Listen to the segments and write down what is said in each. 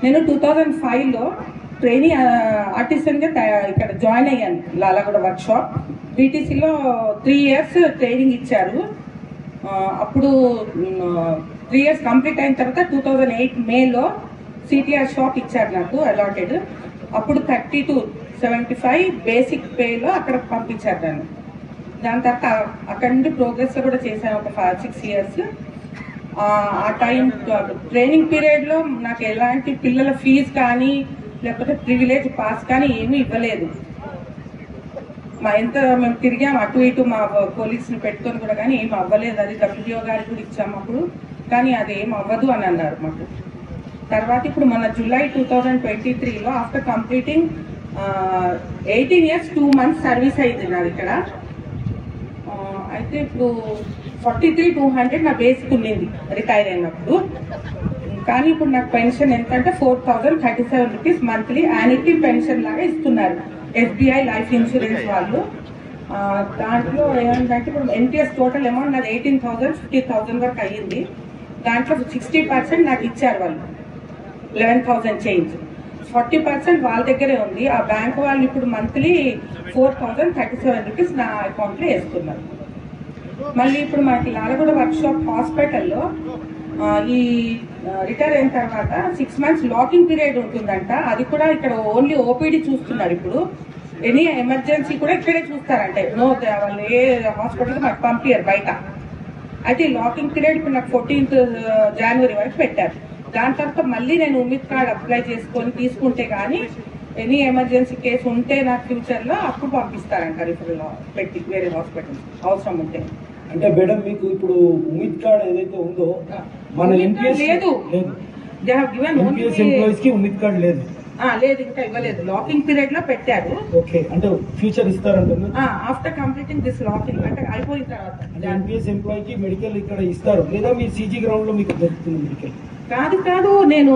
నేను 2005లో ట్రైనింగ్ ఆర్టిస్ట్గా ఇక్కడ జాయిన్ అయ్యాను లాలాగూడ వర్క్షాప్. బీటీసీలో 3 years ట్రైనింగ్ ఇచ్చారు. అప్పుడు 3 years కంప్లీట్ అయిన తర్వాత 2008 మేలో సిటిఆర్ షాప్ ఇచ్చారు నాకు అలాటెడ్. అప్పుడు 30-75 బేసిక్ పేలో అక్కడ పంపించారు నన్ను. దాని తర్వాత అక్కడ నుండి ప్రోగ్రెస్లో కూడా చేశాను ఒక 5-6 years. ఆ టైం ట్రైనింగ్ పీరియడ్లో నాకు ఎలాంటి పిల్లల ఫీజు కానీ లేకపోతే ప్రివిలేజ్ పాస్ కానీ ఏమీ ఇవ్వలేదు. ఎంత మేము తిరిగాము అటు ఇటు మా పోలీసులు పెట్టుకొని కూడా కానీ ఏం అవ్వలేదు. అది డబ్ల్యూడిఓ గారికి కూడా ఇచ్చాము అప్పుడు, కానీ అది ఏం అవ్వదు అని అన్నారు మాకు. తర్వాత ఇప్పుడు మన జూలై 2023లో after completing 18 years 2 months service అయింది నాది ఇక్కడ. అయితే ఇప్పుడు 43,200 నా బేసిక్ ఉండింది రిటైర్ అయినప్పుడు. కానీ ఇప్పుడు నాకు పెన్షన్ ఎంత అంటే 4,037 rupees మంత్లీ యాన్యుటీ పెన్షన్ లాగా ఇస్తున్నారు ఎస్బీఐ లైఫ్ ఇన్సూరెన్స్ వాళ్ళు. దాంట్లో ఏమంటే ఇప్పుడు ఎన్టీఎస్ టోటల్ అమౌంట్ నాది 18,000 50,000 వరకు అయ్యింది. దాంట్లో 60% నాకు ఇచ్చారు వాళ్ళు, 11,000 చేంజ్. 40% వాళ్ళ దగ్గరే ఉంది. ఆ బ్యాంక్ వాళ్ళు ఇప్పుడు మంత్లీ 4,037 rupees నా అకౌంట్లో వేస్తున్నారు. మళ్ళీ ఇప్పుడు మనకి లాలగూడ వర్క్షాప్ హాస్పిటల్లో ఈ రిటైర్ అయిన తర్వాత 6 months లాకింగ్ పీరియడ్ ఉంటుందంట. అది కూడా ఇక్కడ ఓన్లీ ఓపీడీ చూస్తున్నారు. ఇప్పుడు ఎనీ ఎమర్జెన్సీ కూడా ఇక్కడే చూస్తారంటే నో వాళ్ళు ఏ హాస్పిటల్కి మాకు పంపించారు బయట. అయితే లాకింగ్ పీరియడ్ ఇప్పుడు నాకు 14th January వరకు పెట్టారు. దాని తర్వాత మళ్ళీ నేను ఉమిత్ కార్డ్ అప్లై చేసుకొని తీసుకుంటే కానీ ఎనీ ఎమర్జెన్సీ కేసు ఉంటే నాకు ఫ్యూచర్లో అప్పుడు పంపిస్తారంట రిఫరల్ పెట్టి వేరే హాస్పిటల్ అవసరం ఉంటే. అంటే మేడం మీకు ఇప్పుడు ఉమిత్ కార్డ్ ఏదైతే ఉందో మన ఎన్పిఎస్ లేదు, ఎంప్లాయీస్ కి ఉమిత్ కార్డ్ లేదు. లేదు, ఇంకా ఇవ్వలేదు. లాకింగ్ పీరియడ్ లో పెట్టారు. ఓకే, అంటే ఫ్యూచర్ ఇస్తారంటున్నారు. ఆఫ్టర్ కంప్లీటింగ్ దిస్ లాకింగ్ అంటే అయిపోయిన తర్వాత ఎన్పిఎస్ ఎంప్లాయీ కి మెడికల్ ఇక్కడ ఇస్తారు, లేదా మీ సీజీ గ్రౌండ్ లో మీకు దొరుకుతుంది మెడికల్? కాదు, నేను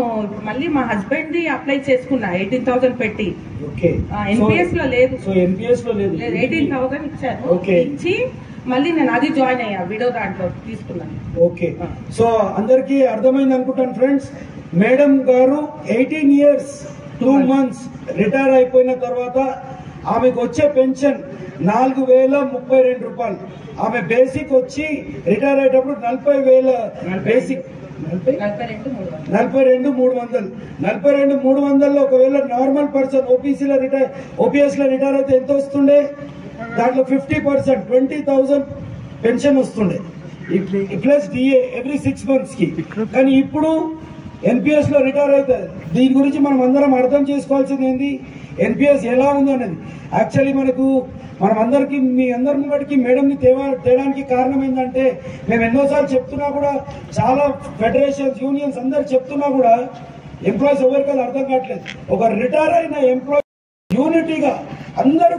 మళ్ళీ మా హస్బెండ్ ది అప్లై చేసుకున్నా 18,000 పెట్టి. ఓకే, ఎన్పిఎస్ లో లేదు. సో ఎన్పిఎస్ లో లేదు, 18,000 ఇచ్చాను. ఓకే, ఇచ్చి మళ్ళీ నేను అది జాయిన్ అయ్యా, విడో దాంట్లో తీసుకున్నాను. ఓకే, సో అందరికి అర్థమైంది అనుకుంటాను ఫ్రెండ్స్. మేడం గారు 18 years 2 months రిటైర్ అయిపోయిన తర్వాత ఆమెకు వచ్చే పెన్షన్ 4,032 రూపాయలు. ఆమె బేసిక్ వచ్చి రిటైర్ అయ్యేటప్పుడు 40,000 బేసిక్, 42,300. 42,300లో ఒకవేళ నార్మల్ పర్సన్ ఓపీఎస్ లో రిటైర్ అయితే ఎంత వస్తుండే? దాంట్లో 50% 20,000 పెన్షన్ వస్తుండే, ప్లస్ డిఏ ఎవ్రీ 6 months కి. కానీ ఇప్పుడు ఎన్పిఎస్ లో రిటైర్ అవుతుంది. దీని గురించి మనం అందరం అర్థం చేసుకోవాల్సింది ఏంది, ఎన్పిఎస్ ఎలా ఉంది అనేది. యాక్చువల్లీ మనం అందరికి మీ అందరి ముంగటికి మేడంని తేడానికి కారణం ఏంటంటే మేము ఎన్నోసార్లు చెప్తున్నా కూడా, చాలా ఫెడరేషన్స్ యూనియన్స్ అందరు చెప్తున్నా కూడా ఎంప్లాయీస్ ఎవరికి అది అర్థం కావట్లేదు. ఒక రిటైర్ అయిన ఎంప్లాయీ యూనిటీగా అందరూ